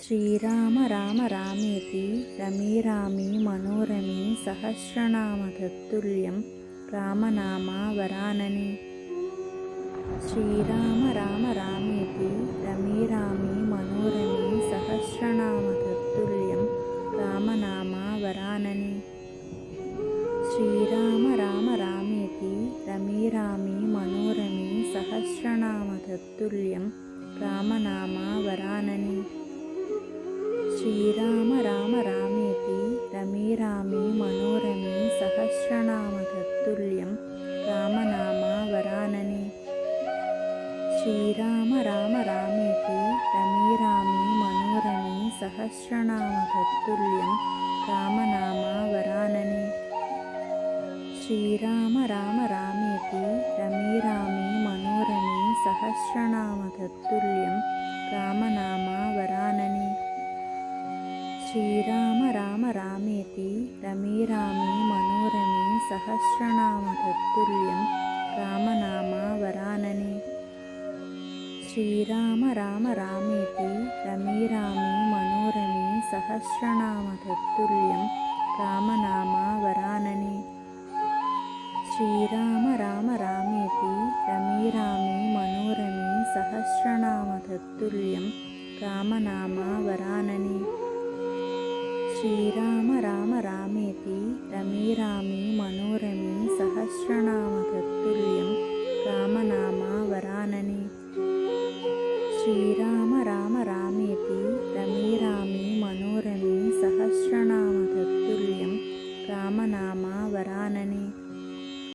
శ్రీరామ రామ రామేతి రమే రామే మనోరమే సహస్రనామ తత్తుల్యం రామనామ వరాననే. శ్రీరామ రామ రామేతి రమే రామే మనోరమే సహస్రనామ తత్తుల్యం రామనామ వరాననే. శ్రీరామ రామ రామేతి రమే రామే మనోరమే సహస్రనామ తత్తుల్యం రామనామ వరాననే. శ్రీరామ రామ రామేతి రమే రామే మనోరమే సహస్రనామ తత్తుల్యం రామనామ వరాననే. శ్రీరామ రామ రామేతి రమే రామే మనోరమే సహస్రనామ తత్తుల్యం రామనామ వరాననే. శ్రీరామ రామ రామేతి రమే రామే మనోరమే సహస్రనామ తత్తుల్యం రామనామ వరాననే. శ్రీరామ రామ రామేతి రమే రామే మనోరమే సహస్రనామ తత్తుల్యం రామనామ వరాననే. శ్రీరామ రామ రామేతి రమే రామే మనోరమే సహస్రనామ తత్తుల్యం రామనామ వరాననే. శ్రీరామ రామ రామేతి రమే రామే మనోరమే సహస్రనామ తత్తుల్యం రామనామ వరాననే. శ్రీరామ రామ రామేతి రమే రామే మనోరమే సహస్రనామ తత్తుల్యం